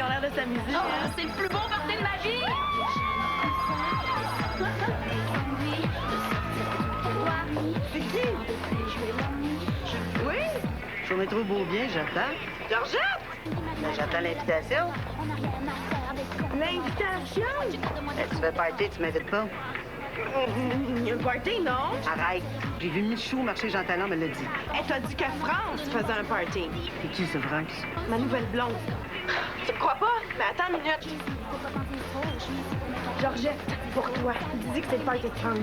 ils ont l'air de s'amuser. Oh, c'est le plus beau party de ma vie! C'est qui? Oui? Je me trouve beau bien, j'attends. Georgette? Ben, j'attends l'invitation. L'invitation? Ben, tu fais party, tu m'invites pas. Un party, non? Arrête. J'ai vu Michou au marché Jean Talon, me l'a dit. Elle t'a dit que France faisait un party. C'est qui, ce Franck? Ma nouvelle blonde. Tu me crois pas? Mais attends une minute. Georgette, pour toi. Il dit que c'est le party de France.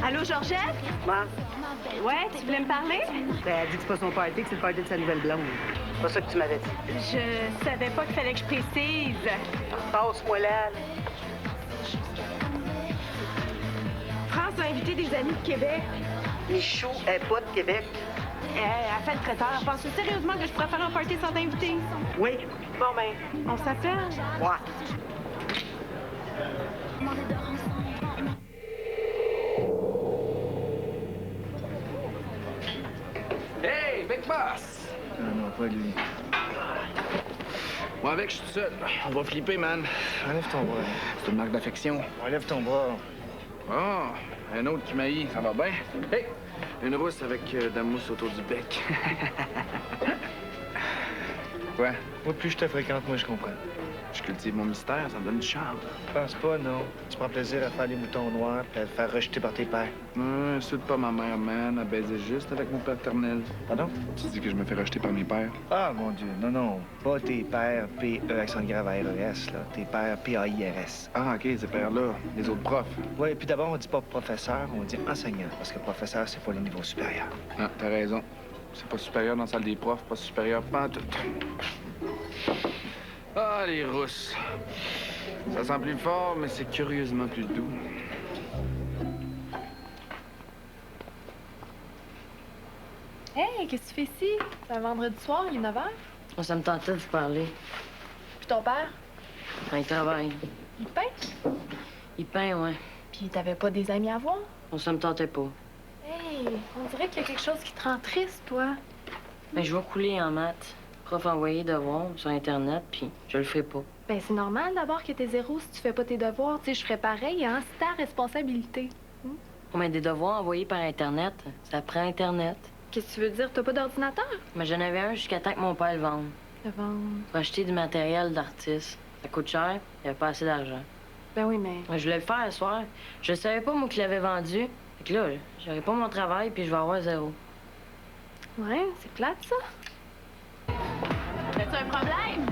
Allô, Georgette? Moi? Ouais, tu voulais me parler? Ben, elle dit que c'est pas son party, que c'est le party de sa nouvelle blonde. C'est pas ça que tu m'avais dit. Je savais pas qu'il fallait que je précise. Passe-moi là. France a invité des amis de Québec. Michou est pas de Québec. Elle fait le traiteur. Penses-tu sérieusement que je pourrais faire un party sans t'inviter? Oui. Bon, ben, on s'appelle? Ouais. Hey, Big Boss! Non, pas lui. Moi, avec, je suis tout seul. On va flipper, man. Enlève ton bras. C'est une marque d'affection. Enlève ton bras. Oh, un autre qui m'haït, ça va bien? Hey, une rousse avec de la mousse autour du bec. Quoi? Moi, plus je te fréquente, moi, je comprends. Je cultive mon mystère, ça me donne du charme. Je pense pas, non. Tu prends plaisir à faire les moutons noirs puis à te faire rejeter par tes pères. Insulte pas ma mère, man. Elle baisait juste avec mon paternel. Pardon? Tu dis que je me fais rejeter par mes pères? Ah, mon Dieu. Non, non. Pas tes pères P-E accent grave à R-E-S, là. Tes pères P-A-I-R-S. Ah, OK, ces pères-là. Les autres profs. Ouais, puis d'abord, on dit pas professeur, on dit enseignant. Parce que professeur, c'est pas le niveau supérieur. Ah, t'as raison. C'est pas supérieur dans la salle des profs, pas supérieur pas en tout. Ah, les rousses. Ça sent plus fort, mais c'est curieusement plus doux. Hey, qu'est-ce que tu fais ici? C'est un vendredi soir, il est 9h. Ça me tentait de vous parler. Puis ton père? Il travaille. Il peint? Il peint, ouais. Puis t'avais pas des amis à voir? Ça me tentait pas. Hey, on dirait qu'il y a quelque chose qui te rend triste, toi. Mais je vais couler en maths. Prof envoyé devoirs sur Internet, puis je le ferai pas. Ben, c'est normal d'abord que t'es zéro si tu fais pas tes devoirs. Tu sais, je ferais pareil, hein? C'est ta responsabilité. On met des devoirs envoyés par Internet. Ça prend Internet. Qu'est-ce que tu veux dire? T'as pas d'ordinateur? Mais j'en avais un jusqu'à temps que mon père le vende. Le vendre. Pour acheter du matériel d'artiste. Ça coûte cher, il n'y avait pas assez d'argent. Ben oui, mais... Je voulais le faire ce soir. Je savais pas, moi, qu'il l'avait vendu. Fait que là, j'aurais pas mon travail, puis je vais avoir zéro. Ouais, c'est plate, ça. T'as-tu un problème?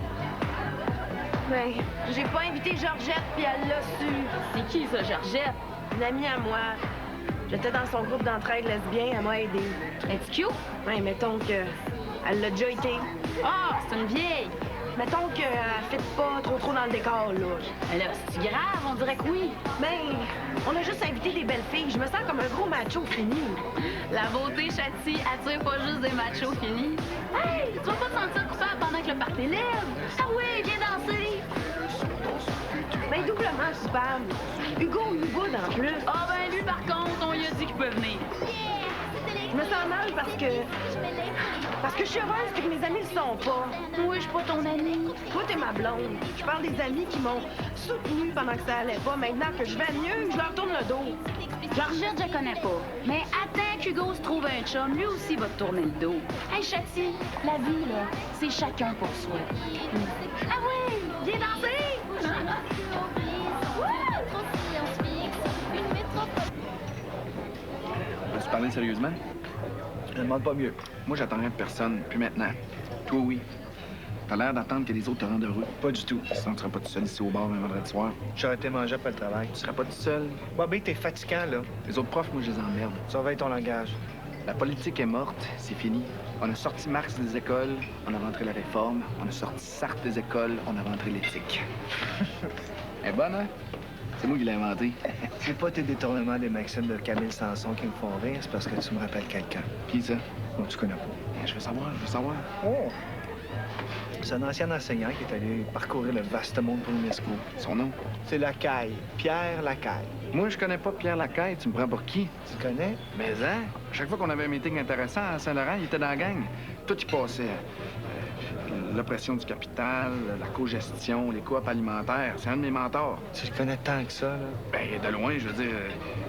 Ben, j'ai pas invité Georgette, puis elle l'a su. C'est qui, ça, Georgette? Une amie à moi. J'étais dans son groupe d'entraide lesbien, elle m'a aidée. Es-tu cute? Ouais, mettons que elle l'a déjà été. Ah, c'est une vieille! Mettons qu'elle fit pas trop dans le décor, là. Alors, c'est grave, on dirait que oui. Ben, on a juste invité des belles filles. Je me sens comme un gros macho fini. La beauté châtie attire pas juste des machos finis. Hey, tu vas pas te sentir coupable pendant que le party est libre? Ah oui, viens danser! Ben, doublement coupable. Hugo en plus. Ah ben lui, par contre, on lui a dit qu'il pouvait venir. Je me sens mal parce que je suis heureuse et que mes amis le sont pas. Oui, je suis pas ton amie. Toi, t'es ma blonde. Je parle des amis qui m'ont soutenue pendant que ça allait pas. Maintenant que je vais mieux, je leur tourne le dos. Georgette, je connais pas. Mais attends qu'Hugo se trouve un chum, lui aussi va te tourner le dos. Hey, Chati, la vie, là, c'est chacun pour soi. Ah oui, viens danser! Peux-tu parler sérieusement? Je ne demande pas mieux. Moi, j'attends rien de personne, puis maintenant. Toi, oui. T'as l'air d'attendre que les autres te rendent heureux. Pas du tout. Sinon, tu serais pas tout seul ici au bar un vendredi soir. J'aurais été manger après le travail. Tu serais pas tout seul. Bobby, t'es fatigant, là. Les autres profs, moi, je les emmerde. Surveille ton langage. La politique est morte, c'est fini. On a sorti Marx des écoles, on a rentré la réforme. On a sorti Sartre des écoles, on a rentré l'éthique. Elle est bonne, hein? C'est moi qui l'ai inventée. C'est pas tes détournements des maximes de Camille Sanson qui me font rire, c'est parce que tu me rappelles quelqu'un. Qui ça? Bon, tu connais pas. Je veux savoir, je veux savoir. Oh! C'est un ancien enseignant qui est allé parcourir le vaste monde pour l'UNESCO. Son nom? C'est Lacaille. Pierre Lacaille. Moi, je connais pas Pierre Lacaille. Tu me prends pour qui? Tu le connais? Mais hein? À chaque fois qu'on avait un meeting intéressant à Saint-Laurent, il était dans la gang. Tout y passait. l'oppression du capital, la cogestion, les coops alimentaires. C'est un de mes mentors. Tu le connais tant que ça, là? Ben, de loin, je veux dire,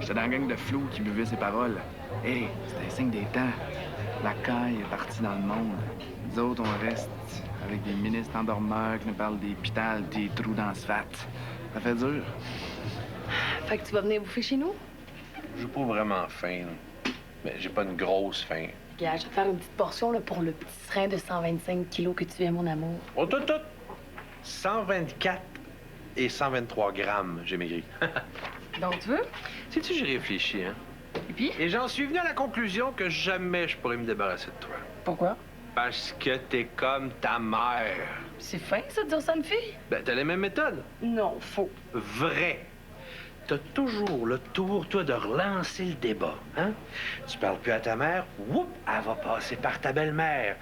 j'étais dans la gang de flou qui buvait ses paroles. Hé, c'est un signe des temps. La caille est partie dans le monde. Nous autres, on reste avec des ministres endormeurs qui nous parlent des pitals, des trous dans l'asphalte. Ça fait dur. Fait que tu vas venir bouffer chez nous? J'ai pas vraiment faim, là. Mais j'ai pas une grosse faim. Regarde, je vais te faire une petite portion là, pour le petit serin de 125 kilos que tu es, mon amour. Oh, tout! 124 et 123 grammes, j'ai maigri. Donc, tu veux? Sais-tu, j'ai réfléchi, hein? Et puis? Et j'en suis venu à la conclusion que jamais je pourrais me débarrasser de toi. Pourquoi? Parce que t'es comme ta mère. C'est fin, ça, de dire ça à une fille? Ben, t'as les mêmes méthodes. Non, faux. Vrai. T'as toujours le tour, toi, de relancer le débat, hein? Tu parles plus à ta mère, whoop, elle va passer par ta belle-mère.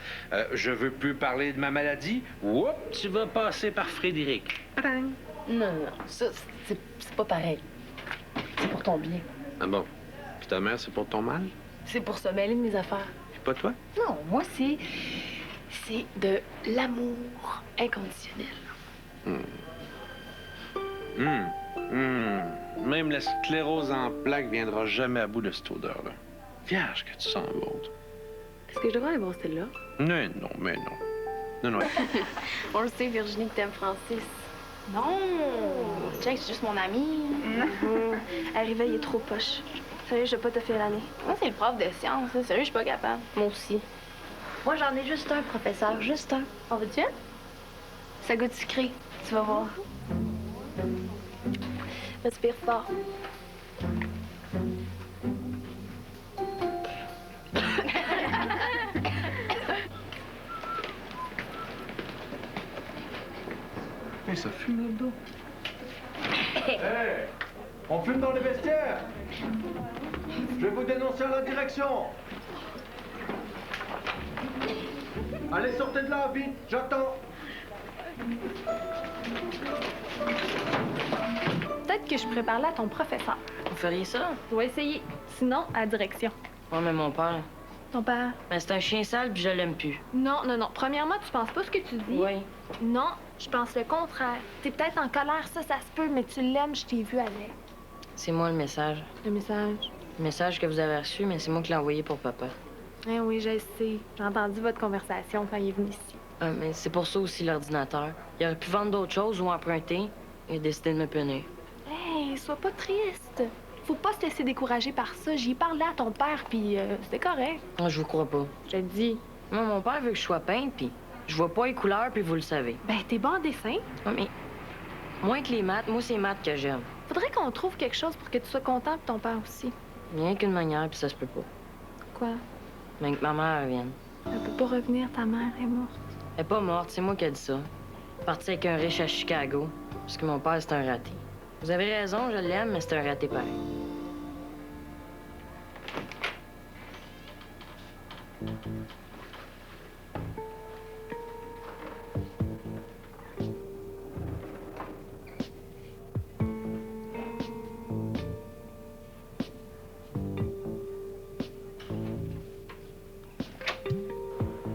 Je veux plus parler de ma maladie, whoop, tu vas passer par Frédéric. Tadang! Non, ça, c'est pas pareil. C'est pour ton bien. Ah bon? Puis ta mère, c'est pour ton mal? C'est pour se mêler de mes affaires. Puis pas toi? Non, moi, c'est de l'amour inconditionnel. Même la sclérose en plaques viendra jamais à bout de cette odeur-là. Vierge que tu sens bon. Est-ce que je devrais aller voir celle-là? Mais non, mais non. Non, non. On le sait, Virginie, que t'aimes Francis. Non! Jack, c'est juste mon ami. Arrivé, il est trop poche. Sérieux, je vais pas te faire l'année. Moi, c'est le prof de sciences. Hein. Sérieux, je suis pas capable. Moi aussi. Moi, j'en ai juste un, professeur. Juste un. En veux-tu un? Ça goûte sucré. Tu vas voir. Respire fort. Hey, ça fume là-dedans. Hey! On fume dans les vestiaires! Je vais vous dénoncer à la direction! Allez, sortez de là, vite! J'attends! Peut-être que je pourrais parler à ton professeur. Vous feriez ça? Je vais essayer. Sinon, à la direction. Ouais, mais mon père. Ton père? Ben, c'est un chien sale, puis je l'aime plus. Non, non, non. Premièrement, tu penses pas ce que tu dis. Oui. Non, je pense le contraire. T'es peut-être en colère, ça se peut, mais tu l'aimes, je t'ai vu avec. C'est moi le message. Le message. Le message que vous avez reçu, mais c'est moi qui l'ai envoyé pour papa. Eh oui, je sais. J'ai entendu votre conversation quand il est venu ici. Ah, mais c'est pour ça aussi l'ordinateur. Il aurait pu vendre d'autres choses ou emprunter. Il a décidé de me punir. Hey, sois pas triste. Faut pas se laisser décourager par ça. J'y ai parlé à ton père, puis c'était correct. Moi, je vous crois pas. Je te dis. Moi, mon père veut que je sois peinte, puis je vois pas les couleurs, puis vous le savez. Ben, t'es bon en dessin. Ouais, mais moins que les maths, moi, c'est les maths que j'aime. Faudrait qu'on trouve quelque chose pour que tu sois content, puis ton père aussi. Rien qu'une manière, puis ça se peut pas. Quoi? Mais que ma mère revienne. Elle peut pas revenir, ta mère est morte. Elle est pas morte, c'est moi qui ai dit ça. Parti avec un riche à Chicago, parce que mon père, c'est un raté. Vous avez raison, je l'aime, mais c'est un raté pareil.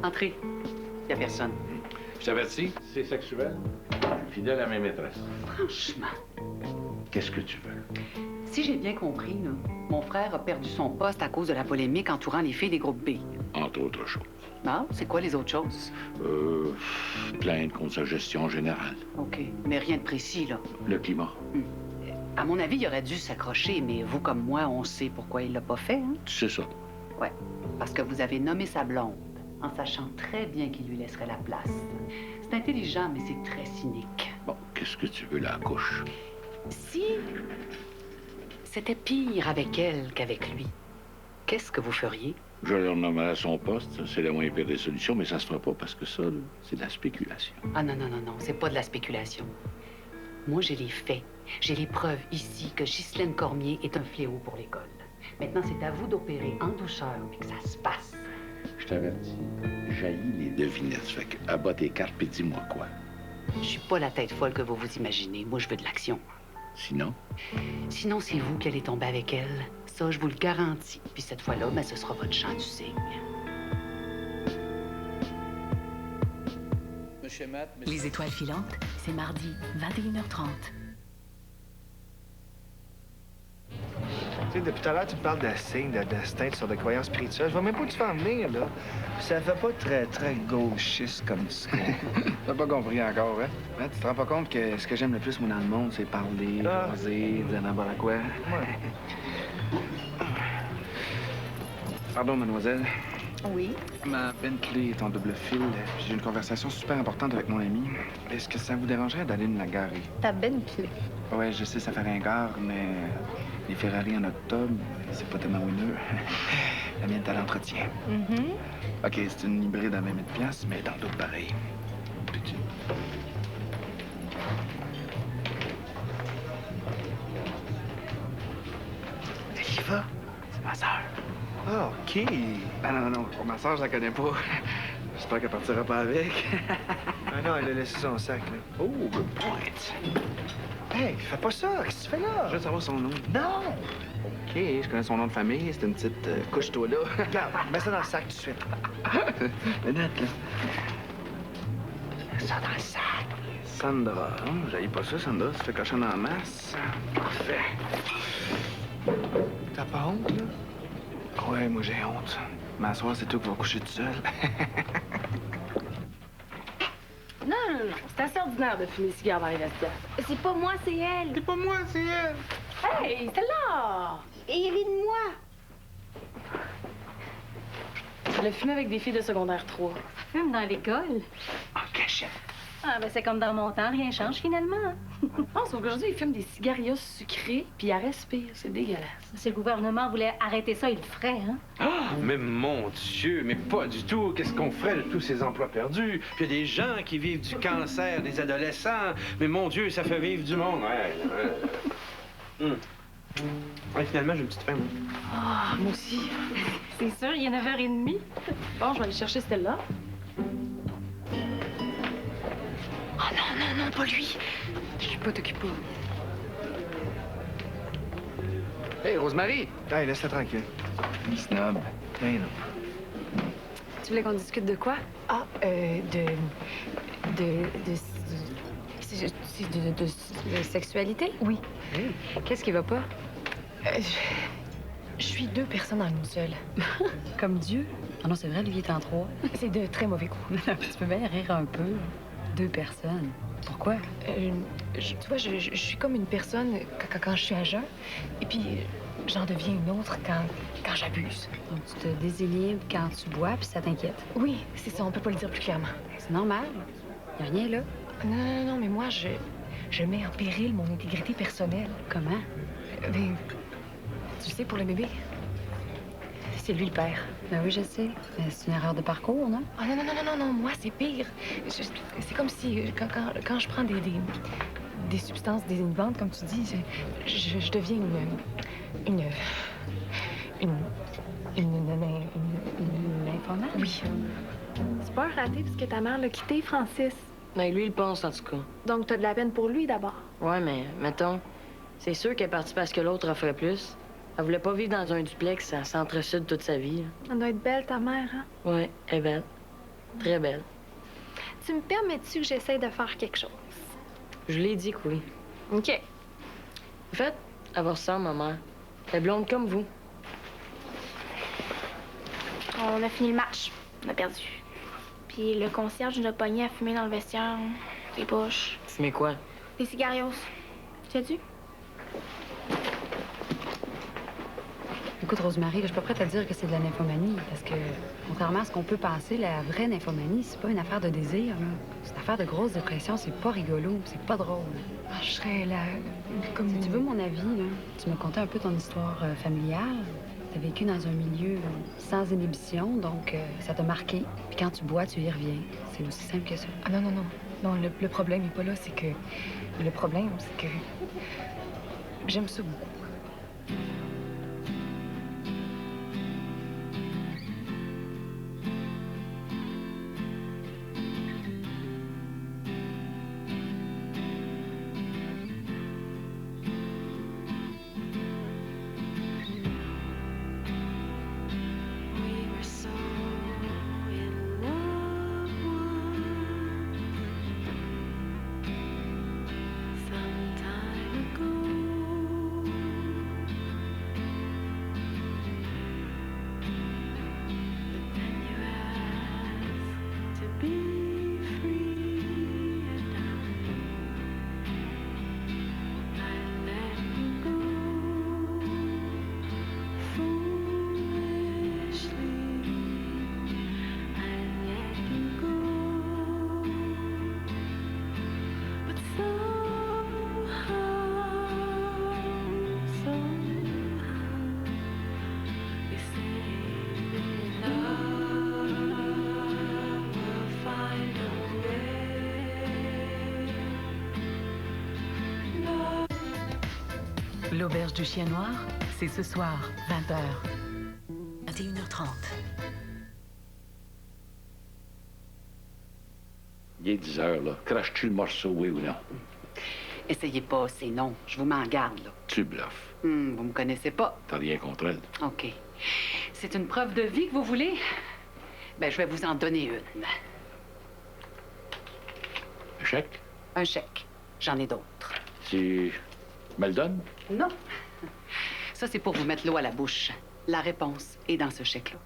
Entrez. Y a personne. Je t'avertis, c'est sexuel. Fidèle à mes maîtresses. Franchement, Qu'est-ce que tu veux? si j'ai bien compris, là, mon frère a perdu son poste à cause de la polémique entourant les filles des groupes B. Entre autres choses. Ah, c'est quoi les autres choses? Plainte contre sa gestion générale. OK, mais rien de précis, là. Le climat. À mon avis, il aurait dû s'accrocher, mais vous comme moi, on sait pourquoi il l'a pas fait, hein? Tu sais ça. Ouais, parce que vous avez nommé sa blonde, en sachant très bien qu'il lui laisserait la place. C'est intelligent, mais c'est très cynique. Bon, qu'est-ce que tu veux, la couche? Si c'était pire avec elle qu'avec lui, qu'est-ce que vous feriez? Je le renommerai à son poste. C'est la moins pire des solutions, mais ça se fera pas parce que ça, là, c'est de la spéculation. Ah non, non, non, non, c'est pas de la spéculation. Moi, j'ai les faits. J'ai les preuves ici que Ghislaine Cormier est un fléau pour l'école. Maintenant, c'est à vous d'opérer en douceur puis que ça se passe. Je t'avertis, jaillis les devinettes. Fait que abat tes cartes et dis-moi quoi. Je suis pas la tête folle que vous vous imaginez. Moi, je veux de l'action. Sinon, Sinon, c'est vous qui allez tomber avec elle. Ça, je vous le garantis. Puis cette fois-là, ben, ce sera votre chant du cygne. Les étoiles filantes, c'est mardi, 21h30. Tu sais, depuis tout à l'heure, tu me parles de signes, de destin, sur des croyances spirituelles. Je vois même pas où tu vas en venir, là. Ça fait pas très gauchiste comme discours. T'as pas compris encore, hein? Hein, tu te rends pas compte que ce que j'aime le plus, moi, dans le monde, c'est parler, jaser, dire n'importe quoi? Ouais. Pardon, mademoiselle. Oui. Ma Bentley est en double fil. J'ai une conversation super importante avec mon ami. Est-ce que ça vous dérangerait d'aller me la garer? Ta Bentley. Ouais, je sais, ça fait ringard, mais les Ferrari en octobre, c'est pas tellement wineux. La mienne est à l'entretien. OK, c'est une hybride à 20 000 $, mais dans le dos pareil. Petit. C'est qui va? C'est ma sœur. Ah, OK. Non, pour ma sœur, je la connais pas. J'espère qu'elle partira pas avec. Ah non, elle a laissé son sac, là. Oh, good point. Hey, fais pas ça. Qu'est-ce que tu fais là? Je veux savoir son nom. Non! OK, je connais son nom de famille. C'est une petite couche-toi là. Regarde, mets ça dans le sac tout de suite. La note, là. Mets ça dans le sac. Sandra. J'haïs pas ça, Sandra. Ça fait cochon en masse. Parfait. T'as pas honte, là? Ouais, moi, j'ai honte. Mais à soir, c'est toi qui vas coucher tout seul. Non. C'est assez ordinaire de fumer des cigares dans les vestiaires. C'est pas moi, c'est elle. C'est pas moi, c'est elle. Hey, celle-là! Évite-moi. Elle a fumé avec des filles de secondaire 3. Fume dans l'école. En cachette. Ah, ben c'est comme dans mon temps, rien change finalement. Non, sauf qu'aujourd'hui, ils fument des cigarios sucrés, puis ils respirent. C'est dégueulasse. Si le gouvernement voulait arrêter ça, il le ferait, hein? Mais mon Dieu, mais pas du tout. Qu'est-ce qu'on ferait de tous ces emplois perdus? Puis il y a des gens qui vivent du cancer, des adolescents. Mais mon Dieu, ça fait vivre du monde. Ouais, finalement, j'ai une petite faim, moi. Ah, moi aussi. C'est sûr, il est 9h30. Bon, je vais aller chercher Stella. Oh non, pas lui. Je suis pas t'occuper. Hey, Rosemary! Hey, laisse-la tranquille. Snob. Ben non. Tu voulais qu'on discute de quoi? Ah, De sexualité? Oui. Qu'est-ce qui va pas? Je suis 2 personnes en une seule. Comme Dieu? Ah non, c'est vrai, lui, il est en 3. C'est de très mauvais goût. Tu peux bien rire un peu. 2 personnes. Pourquoi? Tu vois, je suis comme une personne quand je suis à jeun, et puis j'en deviens une autre quand j'abuse. Donc, tu te déséquilibres quand tu bois, puis ça t'inquiète. Oui, c'est ça, on peut pas le dire plus clairement. C'est normal. Y a rien là. Non, mais moi, je mets en péril mon intégrité personnelle. Comment? Ben, tu sais, pour le bébé, c'est lui le père. Ben oui, je sais. Mais c'est une erreur de parcours, non? Ah non, moi, c'est pire. C'est comme si, quand je prends des substances désinhibantes, comme tu dis, je deviens une informant? Oui. C'est pas un raté parce que ta mère l'a quitté, Francis. Ben, lui, il pense, en tout cas. Donc, t'as de la peine pour lui, d'abord. Ouais, mais, mettons, c'est sûr qu'elle est partie parce que l'autre offrait plus. Elle voulait pas vivre dans un duplex à Centre-Sud toute sa vie. Elle doit être belle, ta mère, hein? Ouais, elle est belle. Très belle. Tu me permets-tu que j'essaye de faire quelque chose? Je l'ai dit que oui. OK. En fait, elle vous ressemble, ma mère. Elle est blonde comme vous. On a fini le match. On a perdu. Puis le concierge nous a pogné à fumer dans le vestiaire. Des poches. Fumez quoi? Des cigarios. Tu as-tu? Écoute, Rosemary, je suis pas prête à dire que c'est de la nymphomanie, parce que, contrairement à ce qu'on peut penser, la vraie nymphomanie, c'est pas une affaire de désir, là. C'est une affaire de grosse dépression, c'est pas rigolo, c'est pas drôle. Ah, je serais là, comme... Si tu veux mon avis, là, tu me contais un peu ton histoire familiale. T'as vécu dans un milieu sans inhibition, donc ça t'a marqué. Puis quand tu bois, tu y reviens. C'est aussi simple que ça. Ah non. Non, le problème n'est pas là, c'est que... Le problème, c'est que... J'aime ça beaucoup. L'Auberge du Chien Noir, c'est ce soir, 20h. 21h30. Il est 10 heures, là. Craches-tu le morceau, oui ou non? Essayez pas, c'est non. Je vous mets en garde, là. Tu bluffes. Vous me connaissez pas. T'as rien contre elle? OK. C'est une preuve de vie que vous voulez? Ben, je vais vous en donner une. Un chèque? Un chèque. J'en ai d'autres. Tu me le donnes? Non. Ça, c'est pour vous mettre l'eau à la bouche. La réponse est dans ce chèque-là.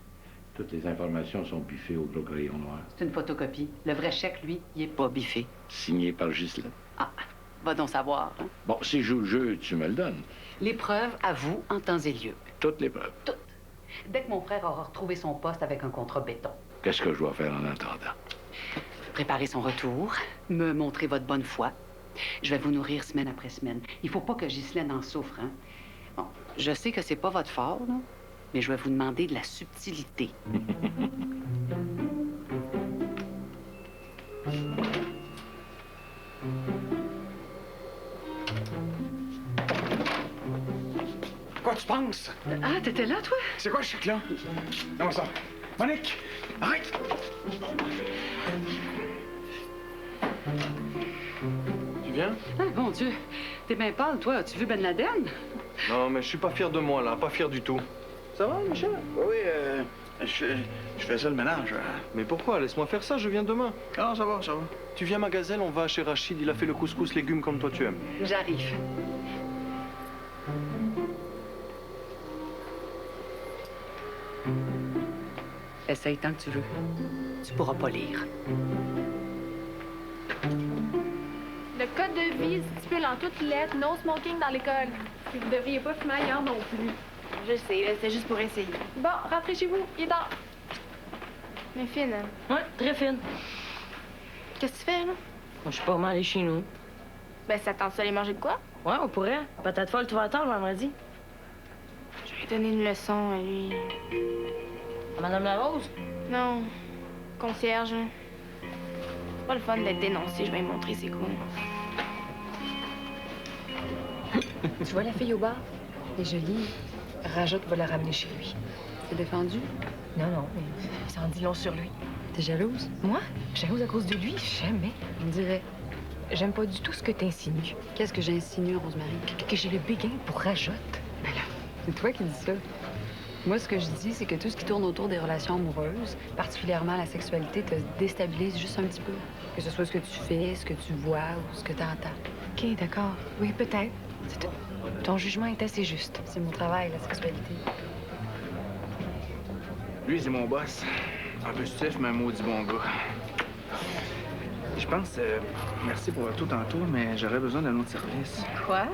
Toutes les informations sont biffées au gros crayon noir. C'est une photocopie. Le vrai chèque, lui, il est pas biffé. Signé par Ghislaine. Ah, va donc savoir. Hein? Bon, si je joue le jeu, tu me le donnes. Les preuves à vous en temps et lieu. Toutes les preuves. Toutes. Dès que mon frère aura retrouvé son poste avec un contrat béton. Qu'est-ce que je dois faire en attendant? Préparer son retour, me montrer votre bonne foi. Je vais vous nourrir semaine après semaine. Il faut pas que Ghislaine en souffre, hein? Bon, je sais que c'est pas votre fort, là, mais je vais vous demander de la subtilité. Quoi tu penses? Ah, t'étais là, toi? C'est quoi ce chèque-là? Non, ça. Monique! Arrête! Tu viens? Ah, mon Dieu. T'es bien pâle, toi. As-tu vu Ben Laden? Non, mais je suis pas fier de moi, là. Pas fier du tout. Ça va, Michel? Oui, je faisais le ménage. Mais pourquoi? Laisse-moi faire ça, je viens demain. Ah, ça va, ça va. Tu viens ma gazelle, on va chez Rachid, il a fait le couscous légumes comme toi tu aimes. J'arrive. Essaye tant que tu veux. Tu pourras pas lire. Le code de vie stipule en toutes lettres no smoking dans l'école. Puis vous devriez pas fumer ailleurs non plus. Je sais, là, c'était juste pour essayer. Bon, rentrez chez vous, il est tard. Mais fine, hein? Ouais, très fine. Qu'est-ce que tu fais, là? Moi, je suis pas mal allé chez nous. Ben, ça tente ça aller manger de quoi? Ouais, on pourrait. Patate folle, tu vas attendre vendredi. Je vais lui donner une leçon à lui. À Madame Larose? Non. Concierge. C'est pas le fun d'être dénoncé, je vais lui montrer c'est quoi. Tu vois la fille au bar? Elle est jolie. Rajotte va la ramener chez lui. C'est défendu? Non, non, mais ça en dit long sur lui. T'es jalouse? Moi? Jalouse à cause de lui? Jamais. On dirait. J'aime pas du tout ce que t'insinues. Qu'est-ce que j'insinue, Rosemary? Que j'ai le béguin pour Rajotte. Ben là, c'est toi qui dis ça. Moi, ce que je dis, c'est que tout ce qui tourne autour des relations amoureuses, particulièrement la sexualité, te déstabilise juste un petit peu. Que ce soit ce que tu fais, ce que tu vois ou ce que tu entends. OK, d'accord. Oui, peut-être. Ton jugement est assez juste. C'est mon travail, la sexualité. Lui, c'est mon boss. Un peu stiff, mais un maudit bon gars. Je pense, merci pour tout tantôt, mais j'aurais besoin d'un autre service. Quoi?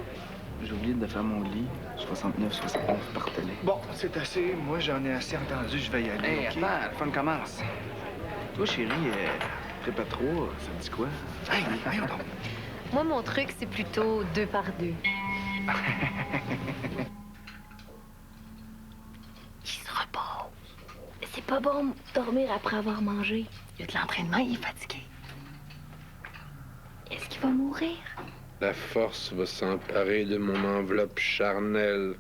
J'ai oublié de faire mon lit. 69-71 par télé. Bon, c'est assez. Moi, j'en ai assez entendu. Je vais y aller. Hey, OK? attends, le fun commence. Toi, chérie, prépa 3, ça te dit quoi? Hey, voyons donc. Moi, mon truc, c'est plutôt 2 par 2. Il se repose. C'est pas bon de dormir après avoir mangé. Il y a de l'entraînement, il est fatigué. Est-ce qu'il va mourir? La force va s'emparer de mon enveloppe charnelle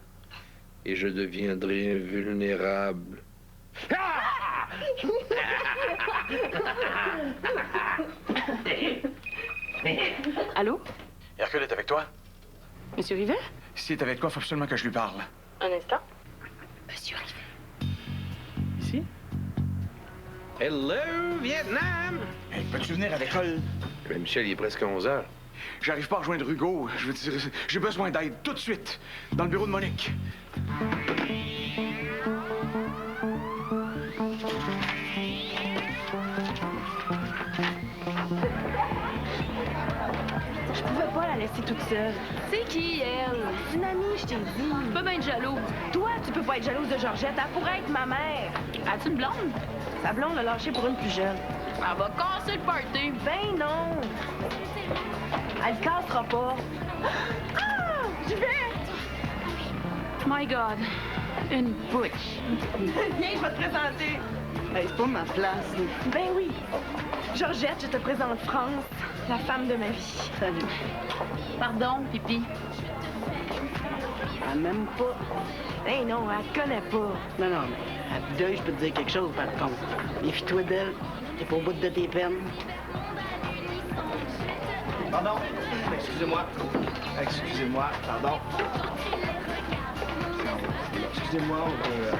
et je deviendrai invulnérable. Allô? Hercule est avec toi? Monsieur Rivet? Si est avec toi, faut absolument que je lui parle. Un instant. Monsieur Rivet. Ici? Hello, Vietnam! Hey, peux-tu venir à l'école? Mais Michel, il est presque 11 heures. J'arrive pas à rejoindre Hugo. Je veux dire, j'ai besoin d'aide tout de suite. Dans le bureau de Monique. Je pouvais pas la laisser toute seule. C'est qui, elle? C'est une amie, je t'ai dit. Tu peux bien être jaloux. Toi, tu peux pas être jalouse de Georgette. Elle pourrait être ma mère. As-tu une blonde? Sa blonde l'a lâchée pour une plus jeune. Elle va casser le party. Ben non. Elle le cassera pas. Ah! J'y vais! My God. Une butch. Viens, je vais te présenter. Hey, c'est pas ma place, là. Ben oui. Georgette, je te présente France, la femme de ma vie. Salut. Pardon, pipi. Elle m'aime pas. Hey, non, elle te connaît pas. Non, non, mais à vue d'œil, je peux te dire quelque chose, par contre. Méfie-toi d'elle. T'es pas au bout de tes peines. Pardon. Excusez-moi. Excusez-moi. Pardon. Excusez-moi, on peut...